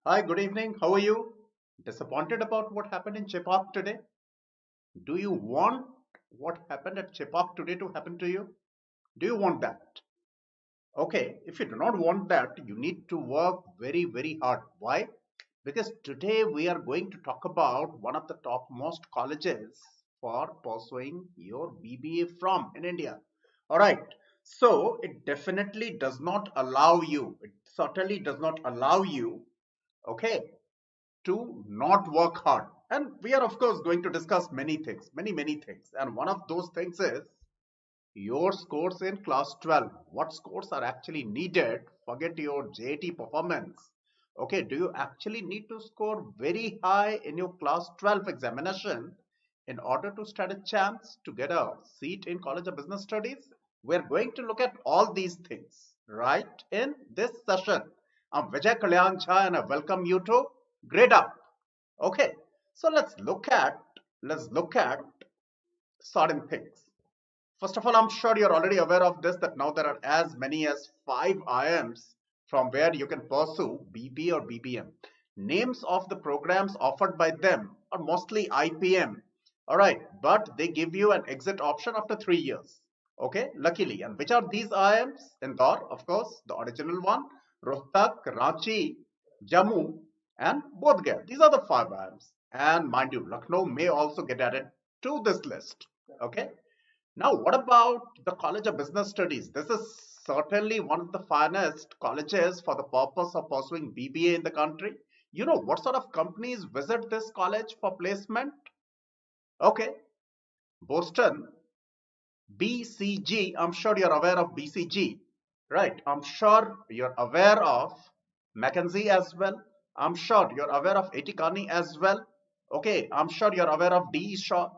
Hi, good evening. How are you? Disappointed about what happened in Chepauk today? Do you want what happened at Chepauk today to happen to you? Do you want that? Okay, if you do not want that, you need to work very, very hard. Why? Because today we are going to talk about one of the topmost colleges for pursuing your BBA from in India. All right. So it definitely does not allow you, it certainly does not allow you, okay, to not work hard. And we are, of course, going to discuss many things, many things. And one of those things is your scores in class 12. What scores are actually needed? Forget your JAT performance. Okay, do you actually need to score very high in your class 12 examination in order to stand a chance to get a seat in College of Business Studies? We're going to look at all these things right in this session. I'm Vijay Kalyan Jha and I welcome you to Gradeup. Okay, so let's look at certain things. First of all, I'm sure you're already aware of this that now there are as many as 5 IMs from where you can pursue BB or BBM. Names of the programs offered by them are mostly IPM. All right, but they give you an exit option after 3 years. Okay, luckily. And which are these IMs? Indore, of course, the original one, Rohtak, Ranchi, Jammu, and Bodh Gaya. These are the 5 IMs. And mind you, Lucknow may also get added to this list. Okay. Now, what about the College of Business Studies? This is certainly one of the finest colleges for the purpose of pursuing BBA in the country. You know what sort of companies visit this college for placement? Okay, Boston, BCG. I'm sure you're aware of BCG, right? I'm sure you're aware of McKinsey as well. I'm sure you're aware of AT Kearney as well. Okay, I'm sure you're aware of DE Shaw.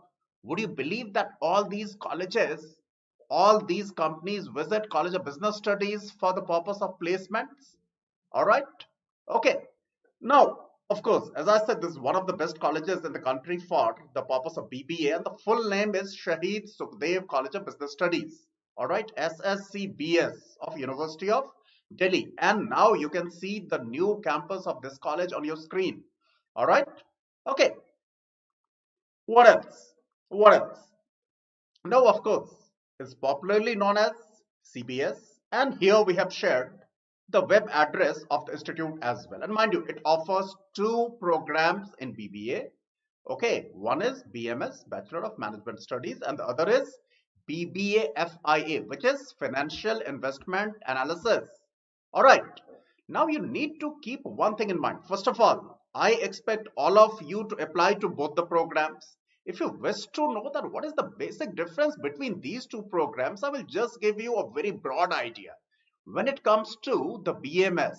Would you believe that all these colleges, all these companies visit College of Business Studies for the purpose of placements? All right. Okay. Now, of course, as I said, this is one of the best colleges in the country for the purpose of BBA, and the full name is Shaheed Sukhdev College of Business Studies. All right, SSCBS of University of Delhi. And now you can see the new campus of this college on your screen. All right. Okay. What else? What else? Now, of course, it's popularly known as CBS, and here we have shared the web address of the institute as well. And mind you, it offers two programs in BBA. Okay, one is BMS, Bachelor of Management Studies, and the other is BBA FIA, which is Financial Investment Analysis. All right, now you need to keep one thing in mind. First of all, I expect all of you to apply to both the programs. If you wish to know that what is the basic difference between these two programs, I will just give you a very broad idea. When it comes to the BMS,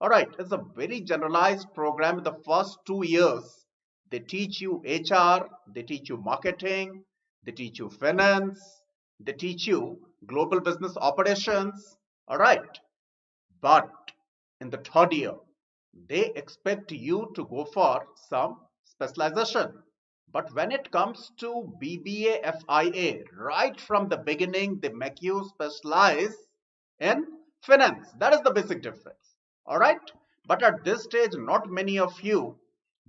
all right, it's a very generalized program in the first 2 years. They teach you HR, they teach you marketing, they teach you finance, they teach you global business operations, all right. But in the third year, they expect you to go for some specialization. But when it comes to BBA FIA, right from the beginning, they make you specialize in finance. That is the basic difference. All right. But at this stage, not many of you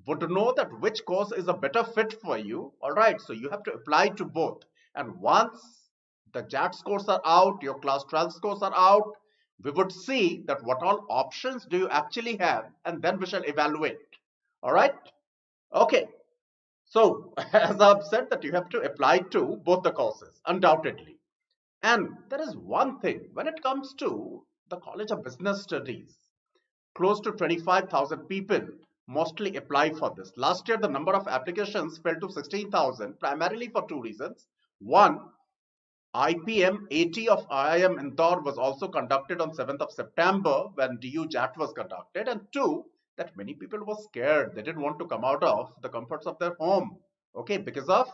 would know that which course is a better fit for you. All right. So you have to apply to both. And once the JAT scores are out, your class 12 scores are out, we would see that what all options do you actually have, and then we shall evaluate. All right. Okay. So, as I've said, that you have to apply to both the courses, undoubtedly. And there is one thing when it comes to the College of Business Studies, close to 25,000 people mostly apply for this. Last year, the number of applications fell to 16,000, primarily for two reasons. One, IPM 80 of IIM Indore was also conducted on 7th of September when DU JAT was conducted. And two, that many people were scared. They didn't want to come out of the comforts of their home, okay, because of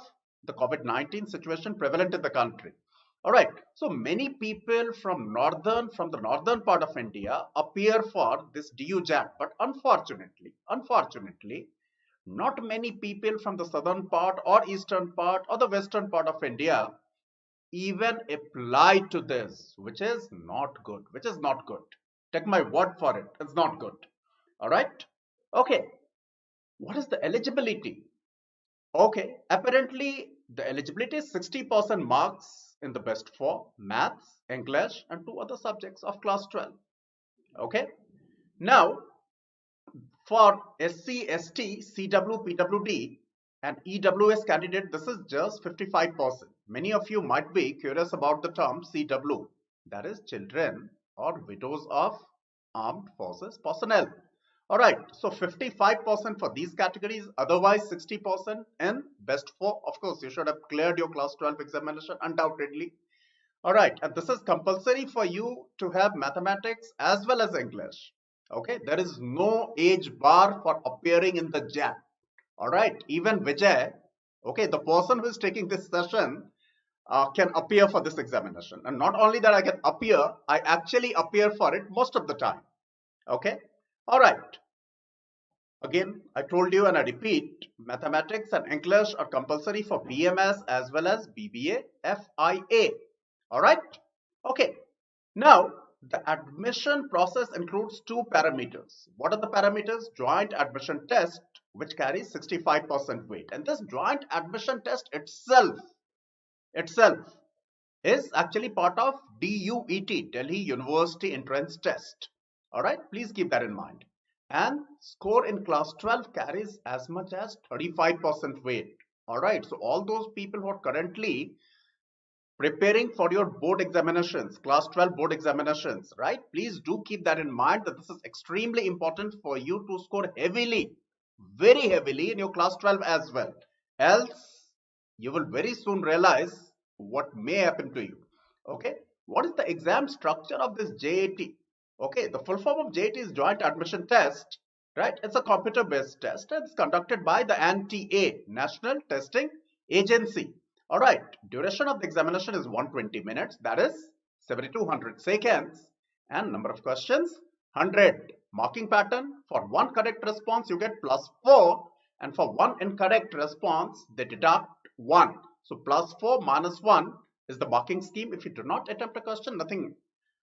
the COVID-19 situation prevalent in the country. All right. So many people from the northern part of India appear for this DU JAT, but unfortunately, not many people from the southern part or eastern part or the western part of India even apply to this, which is not good. Take my word for it, it's not good. All right. Okay, what is the eligibility? Okay, apparently the eligibility is 60% marks in the best four, maths, English, and two other subjects of class 12. Okay, now for SC, ST, CW, PWD, and EWS candidate, this is just 55%. Many of you might be curious about the term CW, that is children or widows of armed forces personnel. All right, so 55% for these categories, otherwise 60% in best four. Of course, you should have cleared your class 12 examination undoubtedly. All right, and this is compulsory for you to have mathematics as well as English. Okay, there is no age bar for appearing in the JAT. All right, even Vijay, okay, the person who is taking this session can appear for this examination. And not only that I can appear, I actually appear for it most of the time. Okay, all right. Again, I told you and I repeat, mathematics and English are compulsory for BMS as well as BBA FIA. All right. Okay. Now, the admission process includes two parameters. What are the parameters? Joint admission test, which carries 65% weight. And this joint admission test itself is actually part of DUET, Delhi University Entrance Test. All right, please keep that in mind. And score in class 12 carries as much as 35% weight. All right, so all those people who are currently preparing for your board examinations, class 12 board examinations, right? Please do keep that in mind that this is extremely important for you to score heavily, very heavily in your class 12 as well. Else, you will very soon realize what may happen to you. Okay, what is the exam structure of this JAT? Okay, the full form of JAT is Joint Admission Test, right? It's a computer based test. It's conducted by the NTA, National Testing Agency. All right, duration of the examination is 120 minutes, that is 7200 seconds, and number of questions 100. Marking pattern: for one correct response you get +4, and for one incorrect response they deduct 1. So +4 -1 is the marking scheme. If you do not attempt a question, nothing,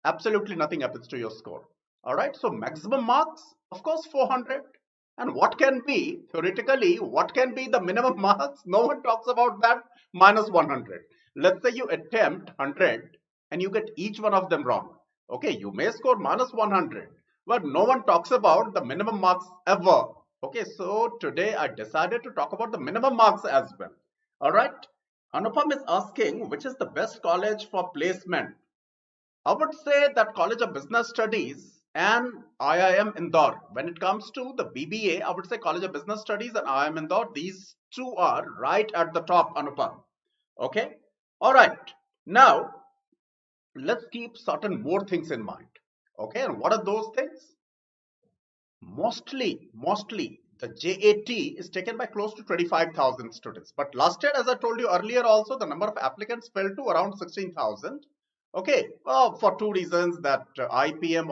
absolutely nothing happens to your score. All right, so maximum marks, of course, 400. And what can be, theoretically, what can be the minimum marks? No one talks about that. -100. Let's say you attempt 100 and you get each one of them wrong. Okay, you may score -100, but no one talks about the minimum marks ever. Okay, so today I decided to talk about the minimum marks as well. All right, Anupam is asking which is the best college for placement. I would say that College of Business Studies and IIM Indore. When it comes to the BBA, I would say College of Business Studies and IIM Indore. These two are right at the top, Anupam. Okay. All right. Now, let's keep certain more things in mind. Okay. And what are those things? Mostly, the JAT is taken by close to 25,000 students. But last year, as I told you earlier also, the number of applicants fell to around 16,000. Okay, for two reasons: that IPM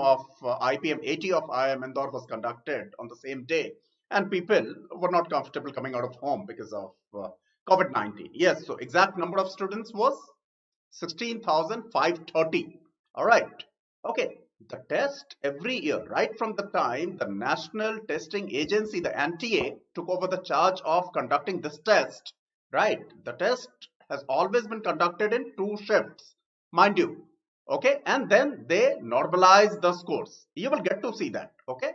80 of IIM Indore was conducted on the same day, and people were not comfortable coming out of home because of COVID-19. Yes, so exact number of students was 16,530. All right. Okay. The test every year, right from the time the National Testing Agency, the NTA, took over the charge of conducting this test, right? The test has always been conducted in 2 shifts, mind you. Okay. And then they normalize the scores. You will get to see that. Okay.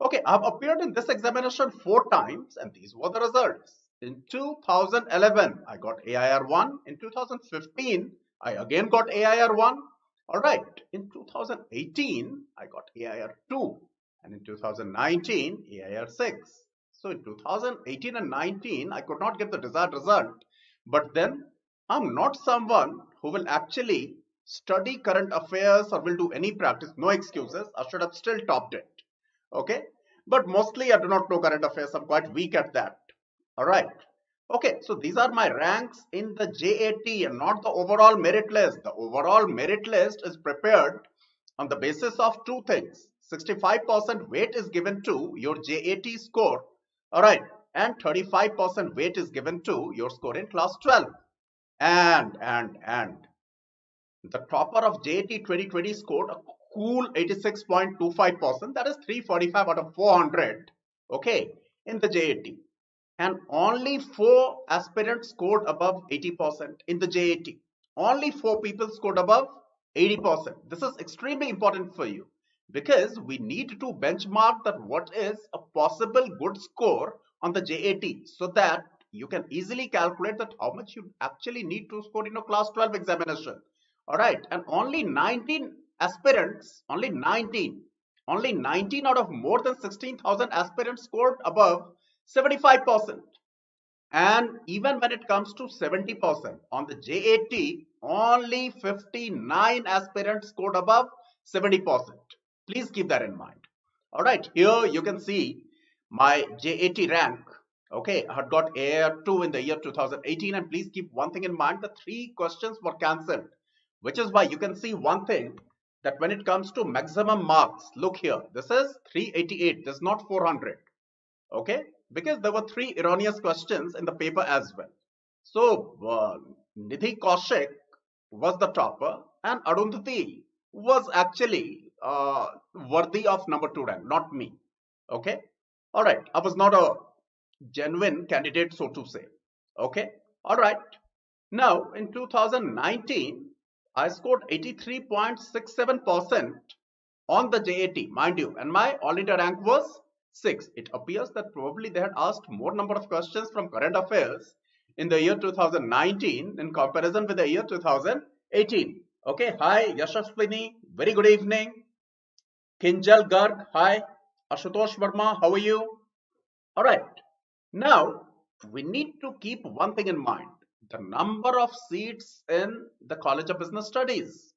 Okay. I've appeared in this examination 4 times, and these were the results. In 2011, I got AIR 1. In 2015, I again got AIR 1. All right. In 2018, I got AIR 2. And in 2019, AIR 6. So in 2018 and 19, I could not get the desired result. But then I'm not someone who will actually study current affairs or will do any practice. No excuses. I should have still topped it. Okay. But mostly I do not know current affairs. I'm quite weak at that. All right. Okay, so these are my ranks in the JAT and not the overall merit list. The overall merit list is prepared on the basis of 2 things. 65% weight is given to your JAT score. All right. And 35% weight is given to your score in class 12. And the topper of JAT 2020 scored a cool 86.25%. That is 345 out of 400. okay, in the JAT. And only 4 aspirants scored above 80% in the JAT. Only 4 people scored above 80%. This is extremely important for you because we need to benchmark that what is a possible good score on the JAT so that you can easily calculate that how much you actually need to score in a class 12 examination. All right, and only 19 aspirants, only 19 out of more than 16,000 aspirants scored above 75%. And even when it comes to 70% on the JAT, only 59 aspirants scored above 70%. Please keep that in mind. All right, here you can see my JAT rank. Okay, I had got AR2 in the year 2018, and please keep one thing in mind: the 3 questions were cancelled, which is why you can see one thing, that when it comes to maximum marks, look here, this is 388, this is not 400. Okay, because there were 3 erroneous questions in the paper as well. So Nidhi Kaushik was the topper, and Arundhati was actually worthy of number 2 rank, not me. Okay, all right, I was not a genuine candidate, so to say. Okay, all right. Now in 2019, I scored 83.67% on the JAT, mind you, and my all India rank was 6. It appears that probably they had asked more number of questions from current affairs in the year 2019 in comparison with the year 2018. Okay, hi Yashaswini, very good evening. Kinjal Garg, hi. Ashutosh Verma, how are you? All right, now we need to keep one thing in mind: the number of seats in the College of Business Studies.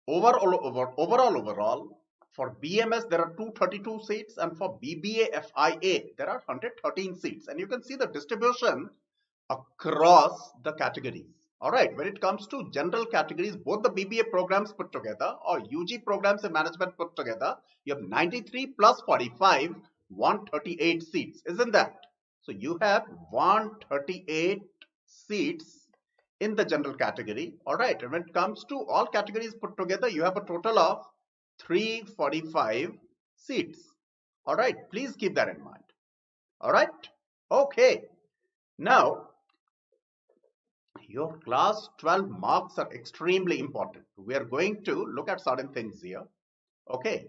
Overall, for BMS there are 232 seats, and for BBA FIA there are 113 seats, and you can see the distribution across the categories. All right, when it comes to general categories, both the BBA programs put together or UG programs in management put together, you have 93 plus 45, 138 seats, isn't that? So you have 138 seats in the general category. All right, and when it comes to all categories put together, you have a total of 345 seats. All right, please keep that in mind. All right, okay. Now your class 12 marks are extremely important. We are going to look at certain things here. Okay,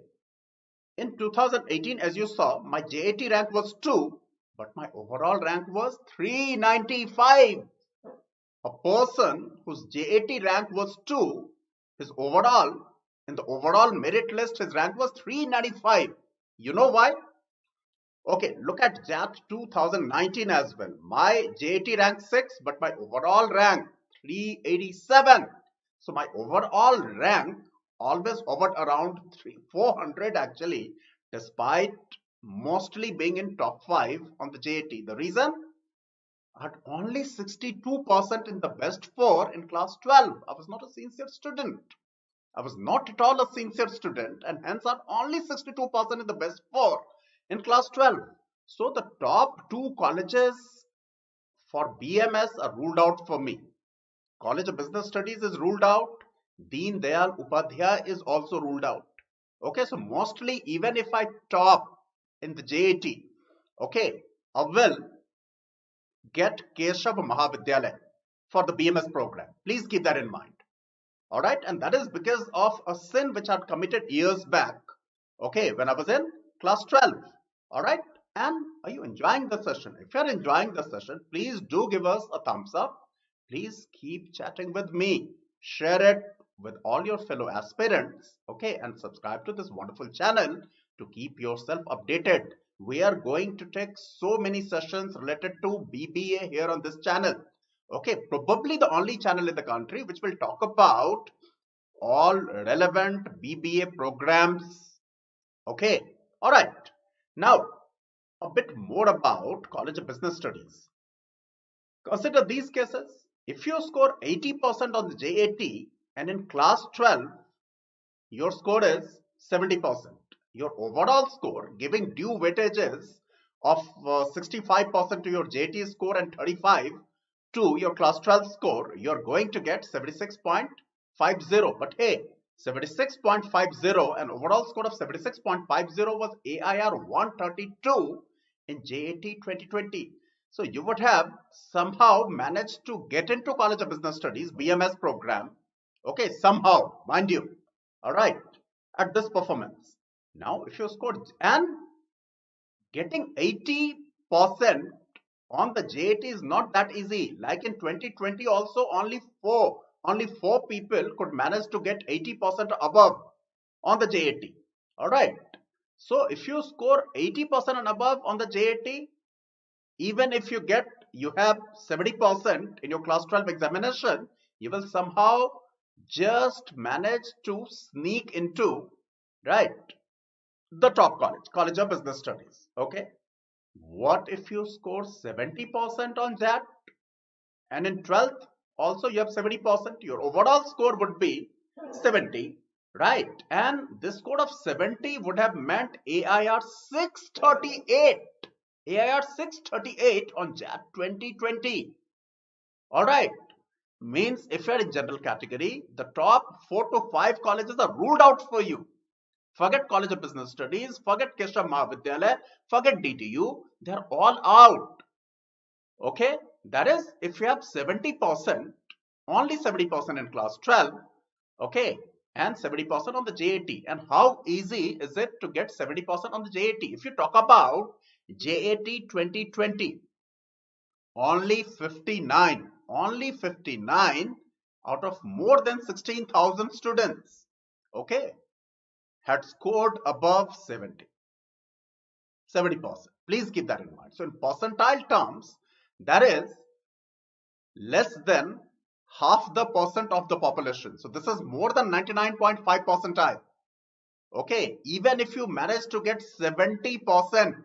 in 2018, as you saw, my JAT rank was 2, but my overall rank was 395. A person whose JAT rank was 2, his overall, in the overall merit list, his rank was 395. You know why? Okay, look at JAT 2019 as well. My JAT rank 6, but my overall rank 387. So my overall rank always hovered around 400 actually, despite mostly being in top 5 on the JAT. The reason? I had only 62% in the best 4 in class 12. I was not a sincere student. I was not at all a sincere student, and hence I had only 62% in the best 4 in class 12. So the top 2 colleges for BMS are ruled out for me. College of Business Studies is ruled out. Deen Dayal Upadhyay is also ruled out. Okay, so mostly even if I top in the JAT, okay, I will get Keshav Mahavidyalaya for the BMS program. Please keep that in mind. All right, and that is because of a sin which I had committed years back. Okay, when I was in class 12. All right, and are you enjoying the session? If you're enjoying the session, please do give us a thumbs up. Please keep chatting with me. Share it with all your fellow aspirants. Okay, and subscribe to this wonderful channel to keep yourself updated. We are going to take so many sessions related to BBA here on this channel. Okay, probably the only channel in the country which will talk about all relevant BBA programs. Okay, all right. Now, a bit more about College of Business Studies. Consider these cases. If you score 80% on the JAT and in class 12, your score is 70%. Your overall score, giving due weightages of 65% to your JAT score and 35 to your class 12 score, you're going to get 76.50. But hey, 76.50 and overall score of 76.50 was AIR 132 in JAT 2020. So you would have somehow managed to get into College of Business Studies BMS program. Okay, somehow, mind you. All right, at this performance. Now, if you scored and getting 80% on the JAT is not that easy. Like in 2020 also only four people could manage to get 80% above on the JAT. All right. So if you score 80% and above on the JAT, even if you have 70% in your class 12 examination, you will somehow just manage to sneak into, right, the top College of Business Studies. Okay. What if you score 70% on that and in 12th also you have 70%? Your overall score would be 70, right? And this score of 70 would have meant AIR 638. AIR 638 on JAT 2020. All right. Means if you're in general category, the top 4 to 5 colleges are ruled out for you. Forget College of Business Studies, forget Keshav Mahavidyalaya, forget DTU, they're all out. Okay, that is if you have 70%, only 70% in class 12, okay, and 70% on the JAT. And how easy is it to get 70% on the JAT? If you talk about JAT 2020, only 59 out of more than 16,000 students, okay, had scored above 70%. Please keep that in mind. So in percentile terms, that is less than half the percent of the population. So this is more than 99.5 percentile. Okay, even if you manage to get 70%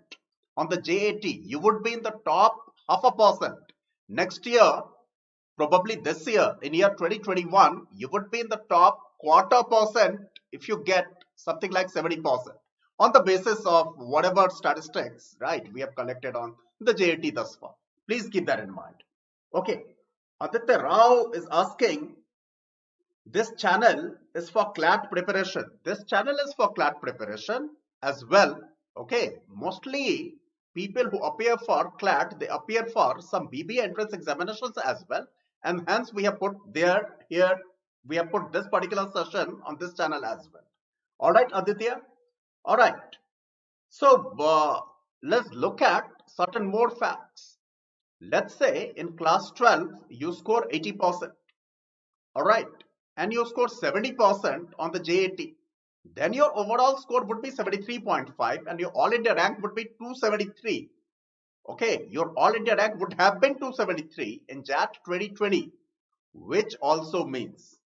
on the JAT, you would be in the top half a percent. Next year, probably this year, in year 2021, you would be in the top quarter percent if you get something like 70% on the basis of whatever statistics, right, we have collected on the JAT thus far. Please keep that in mind. Okay, Aditya Rao is asking, this channel is for CLAT preparation. This channel is for CLAT preparation as well. Okay, mostly people who appear for CLAT, they appear for some BBA entrance examinations as well. And hence we have put we have put this particular session on this channel as well. All right, Aditya. All right. So let's look at certain more facts. Let's say in class 12, you score 80%. All right. And you score 70% on the JAT. Then your overall score would be 73.5 and your All India rank would be 273. Okay. Your All India rank would have been 273 in JAT 2020, which also means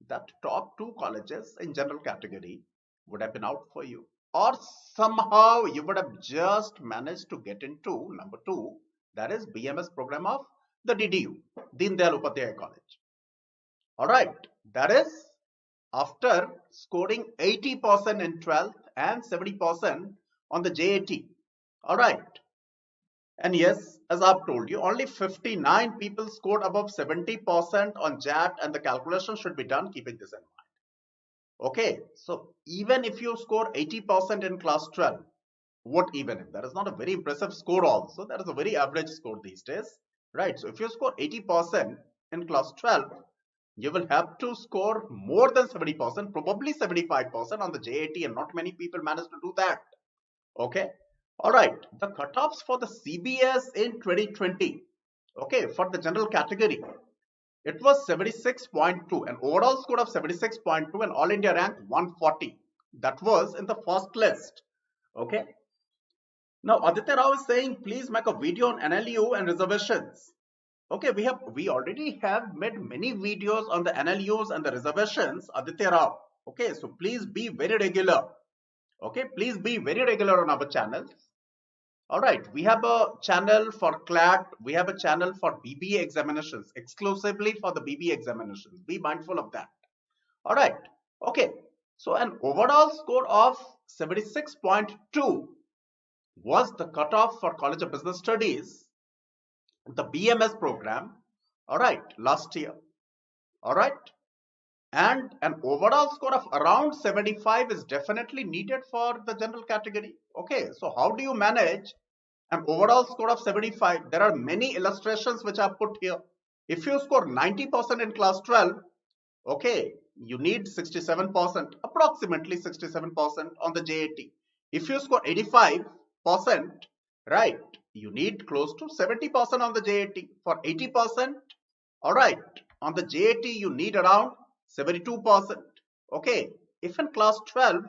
that top 2 colleges in general category would have been out for you, or somehow you would have just managed to get into number 2, that is BMS program of the DDU, Deen Dayal Upadhyaya College. All right, that is after scoring 80% in 12th and 70% on the JAT. All right. And yes, as I've told you, only 59 people scored above 70% on JAT, and the calculation should be done keeping this in mind. Okay, so even if you score 80% in class 12, what even if? That is not a very impressive score also. That is a very average score these days, right? So if you score 80% in class 12, you will have to score more than 70%, probably 75% on the JAT, and not many people manage to do that. Okay. All right, the cutoffs for the CBS in 2020, okay, for the general category, it was 76.2, an overall score of 76.2 and All India rank 140. That was in the first list, okay. Now, Aditya Rao is saying, please make a video on NLU and reservations. Okay, we already have made many videos on the NLUs and the reservations, Aditya Rao. Okay, so please be very regular. Okay, please be very regular on our channels. All right, we have a channel for CLAT, we have a channel for BBA examinations, exclusively for the BBA examinations. Be mindful of that. All right, okay. So an overall score of 76.2 was the cutoff for College of Business Studies, the BMS program, all right, last year. All right. And an overall score of around 75 is definitely needed for the general category. Okay, so how do you manage an overall score of 75? There are many illustrations which are put here. If you score 90% in class 12, okay, you need 67%, approximately 67% on the JAT. If you score 85%, right, you need close to 70% on the JAT. For 80%, all right, on the JAT, you need around 72%. Okay, if in class 12,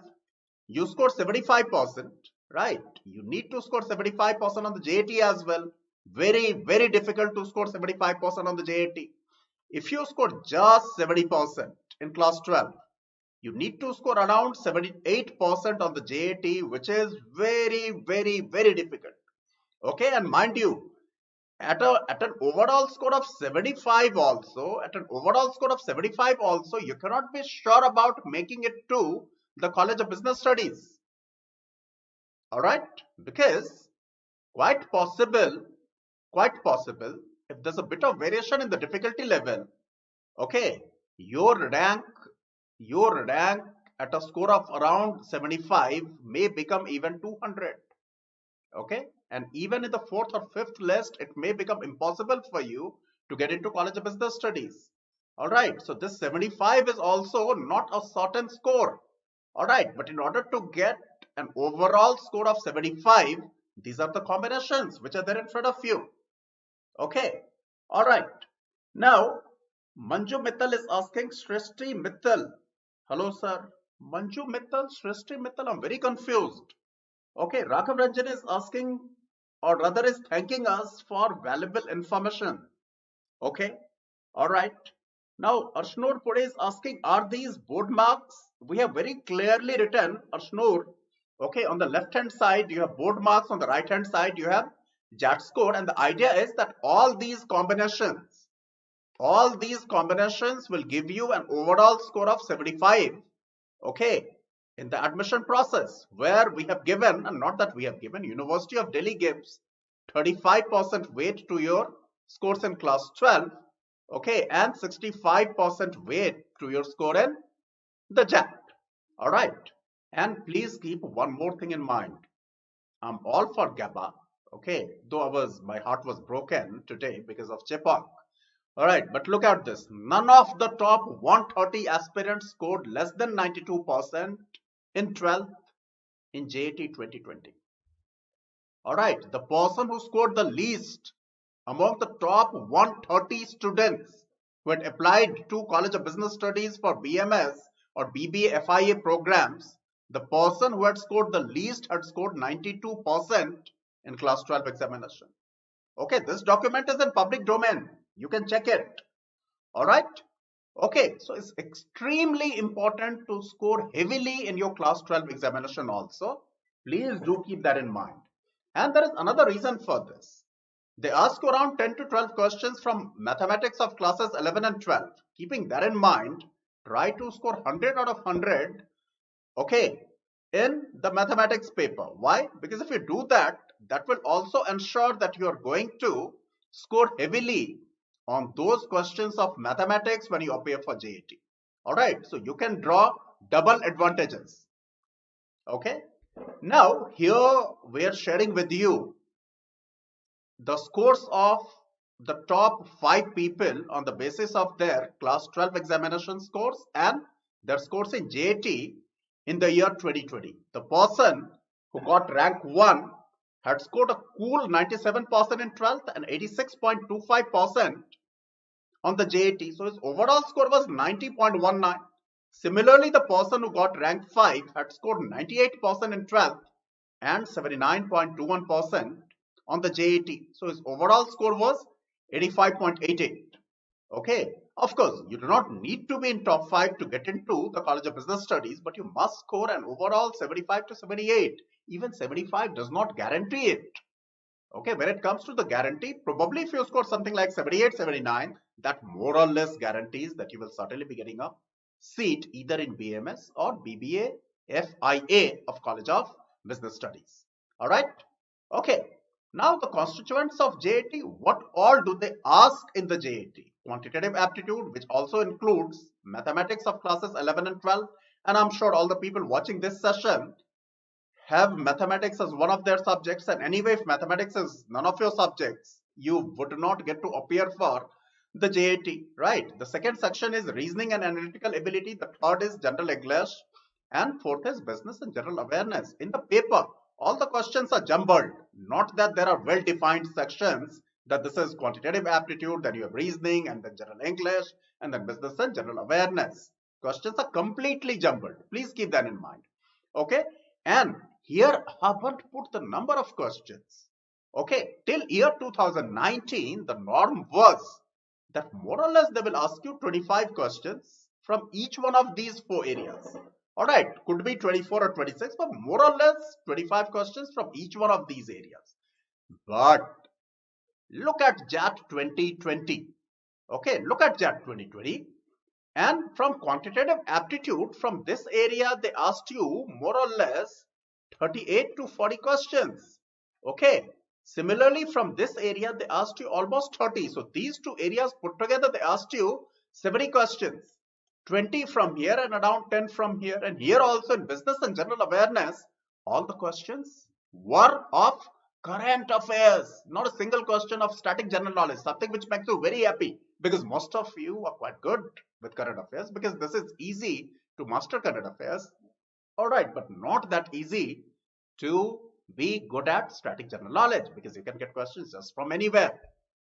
you score 75%, right, you need to score 75% on the JAT as well. Very, very difficult to score 75% on the JAT. If you score just 70% in class 12, you need to score around 78% on the JAT, which is very, very, very difficult. Okay, and mind you, at an overall score of 75 also, you cannot be sure about making it to the College of Business Studies. All right, because quite possible, if there's a bit of variation in the difficulty level, okay, your rank at a score of around 75 may become even 200. Okay, and even in the fourth or fifth list, it may become impossible for you to get into College of Business Studies. All right, so this 75 is also not a certain score. All right, but in order to get an overall score of 75, these are the combinations which are there in front of you. Okay, all right. Now, Manju Mittal is asking Shrishti Mittal. Hello, sir. Manju Mittal, Shrishti Mittal, I'm very confused. Okay, Raghav Ranjan is asking, or rather is thanking us for valuable information. Okay, all right. Now, Arshnur Puri is asking, are these board marks? We have very clearly written, Arshnur, okay, on the left hand side, you have board marks, on the right hand side, you have JAT score. And the idea is that all these combinations will give you an overall score of 75. Okay, in the admission process, where we have given, and not that we have given, University of Delhi gives 35% weight to your scores in class 12, okay, and 65% weight to your score in the JAT. All right, and please keep one more thing in mind. I'm all for GABA, okay, though my heart was broken today because of Chepak. All right, but look at this. None of the top 130 aspirants scored less than 92% in 12th in JAT 2020. All right, the person who scored the least among the top 130 students who had applied to College of Business Studies for BMS or BBA FIA programs, the person who had scored the least had scored 92% in class 12 examination. Okay, this document is in public domain. You can check it. All right. Okay, so it's extremely important to score heavily in your class 12 examination also. Please do keep that in mind. And there is another reason for this. They ask around 10 to 12 questions from mathematics of classes 11 and 12. Keeping that in mind, try to score 100 out of 100, okay, in the mathematics paper. Why? Because if you do that, that will also ensure that you are going to score heavily on those questions of mathematics when you appear for JAT. All right, so you can draw double advantages. Okay, now here we are sharing with you the scores of the top 5 people on the basis of their class 12 examination scores and their scores in JAT in the year 2020. The person who got rank 1 had scored a cool 97% in 12th and 86.25% on the JAT. So his overall score was 90.19. Similarly, the person who got rank 5 had scored 98% in 12th and 79.21% on the JAT. So his overall score was 85.88. Okay, of course, you do not need to be in top 5 to get into the College of Business Studies, but you must score an overall 75 to 78. Even 75 does not guarantee it. Okay, when it comes to the guarantee, probably if you score something like 78, 79, that more or less guarantees that you will certainly be getting a seat either in BMS or BBA FIA of College of Business Studies. All right. Okay. Now the constituents of JAT, what all do they ask in the JAT? Quantitative aptitude, which also includes mathematics of classes 11 and 12. And I'm sure all the people watching this session have mathematics as one of their subjects. And anyway, if mathematics is none of your subjects, you would not get to appear for the JAT, right? The second section is reasoning and analytical ability. The third is general English. And fourth is business and general awareness. In the paper, all the questions are jumbled. Not that there are well-defined sections, that this is quantitative aptitude, then you have reasoning, and then general English, and then business and general awareness. Questions are completely jumbled. Please keep that in mind. Okay? And here I haven't put the number of questions. Okay? Till year 2019, the norm was that more or less they will ask you 25 questions from each one of these 4 areas. Alright, could be 24 or 26, but more or less 25 questions from each one of these areas. But look at JAT 2020. Okay, look at JAT 2020. And from quantitative aptitude, from this area, they asked you more or less 38 to 40 questions. Okay. Similarly, from this area, they asked you almost 30. So these two areas put together, they asked you 70 questions. 20 from here and around 10 from here. And here also in business and general awareness, all the questions were of current affairs. Not a single question of static general knowledge. Something which makes you very happy, because most of you are quite good with current affairs, because this is easy to master current affairs. Alright, but not that easy to be good at static general knowledge, because you can get questions just from anywhere.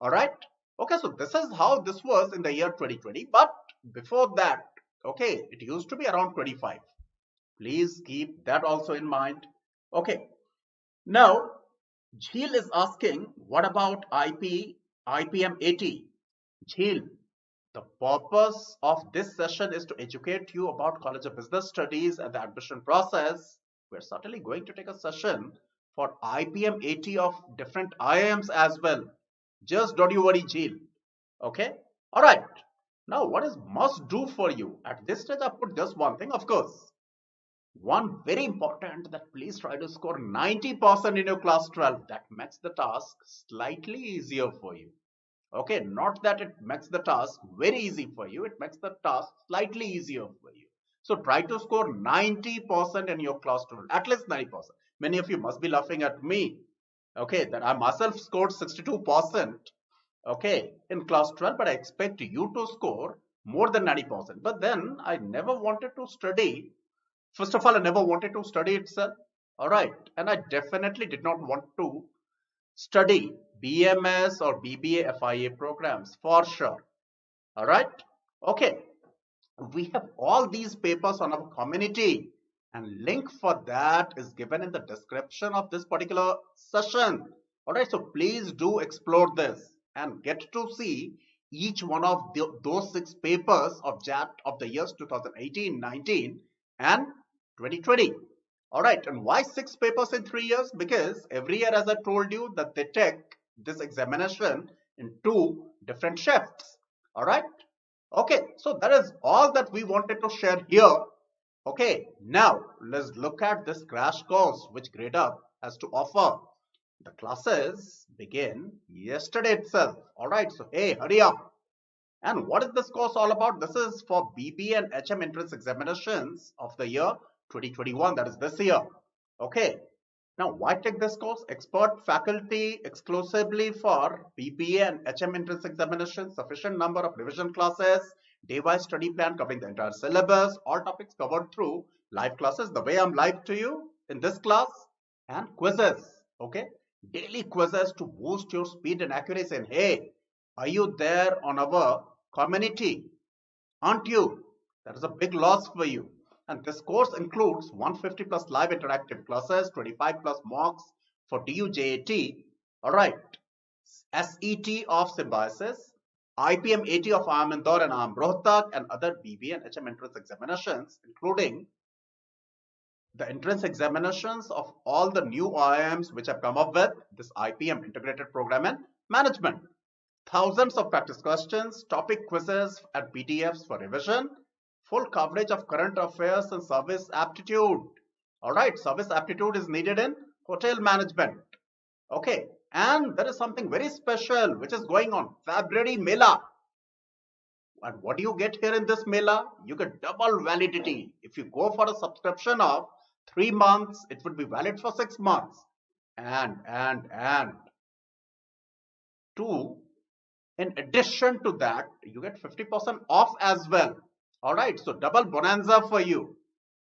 Alright. Okay, so this is how this was in the year 2020. But before that, okay, it used to be around 25. Please keep that also in mind. Okay. Now, Jheel is asking, what about IPM 80? Jheel, the purpose of this session is to educate you about College of Business Studies and the admission process. We're certainly going to take a session for IPM 80 of different IIMs as well. Just don't you worry, Jheel. Okay? Alright. Now, what is must do for you? At this stage, I put just one thing, of course. One very important, that please try to score 90% in your class 12. That makes the task slightly easier for you. Okay, not that it makes the task very easy for you. It makes the task slightly easier for you. So try to score 90% in your class 12, at least 90%. Many of you must be laughing at me. Okay, that I myself scored 62%. Okay, in class 12, but I expect you to score more than 90%. But then I never wanted to study. First of all, I never wanted to study itself. Alright, and I definitely did not want to study BMS or BBA FIA programs for sure. Alright, okay. We have all these papers on our community, and link for that is given in the description of this particular session. Alright, so please do explore this and get to see each one of those 6 papers of JAT of the years 2018, 19 and 2020. Alright, and why 6 papers in 3 years? Because every year, as I told you, that they take this examination in 2 different shifts. Alright. Okay, so that is all that we wanted to share here. Okay, now let's look at this crash course which Gradeup has to offer. The classes begin yesterday itself. Alright, so hey, hurry up. And what is this course all about? This is for BBA and HM entrance examinations of the year 2021, that is this year. Okay, now why take this course? Expert faculty exclusively for BBA and HM entrance examinations, sufficient number of revision classes, day-wise study plan covering the entire syllabus, all topics covered through live classes, the way I'm live to you in this class, and quizzes. Okay, daily quizzes to boost your speed and accuracy. And hey, are you there on our community? Aren't you? That is a big loss for you. And this course includes 150 plus live interactive classes, 25 plus mocks for DUJAT, alright, SET of Symbiosis, IPM 80 of IIM Indore and IIM Rohtak, and other BBA and HM entrance examinations, including the entrance examinations of all the new IIMs which have come up with this IPM integrated program and management. Thousands of practice questions, topic quizzes and PDFs for revision, full coverage of current affairs and service aptitude. Alright, service aptitude is needed in hotel management. Okay, and there is something very special which is going on, February Mela. And what do you get here in this Mela? You get double validity. If you go for a subscription of 3 months, it would be valid for 6 months. And two, in addition to that, you get 50% off as well. All right, so double bonanza for you.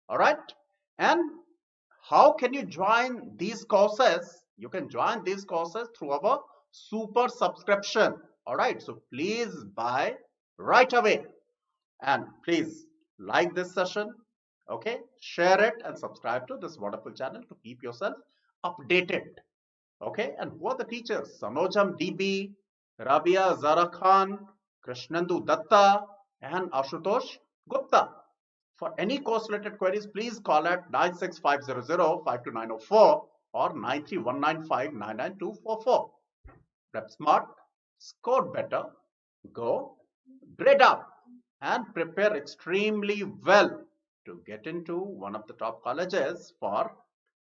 All right, and how can you join these courses? You can join these courses through our super subscription. All right, so please buy right away, and please like this session. Okay, share it and subscribe to this wonderful channel to keep yourself updated. Okay, and who are the teachers? Sanojam DB, Rabia Zara Khan, Krishnandu Datta, and Ashutosh Gupta. For any course related queries, please call at 96500-52904 or 9319599244. Prep smart, score better, go Gradeup, and prepare extremely well to get into one of the top colleges for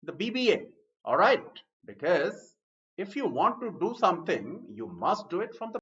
the BBA. All right, because if you want to do something, you must do it from the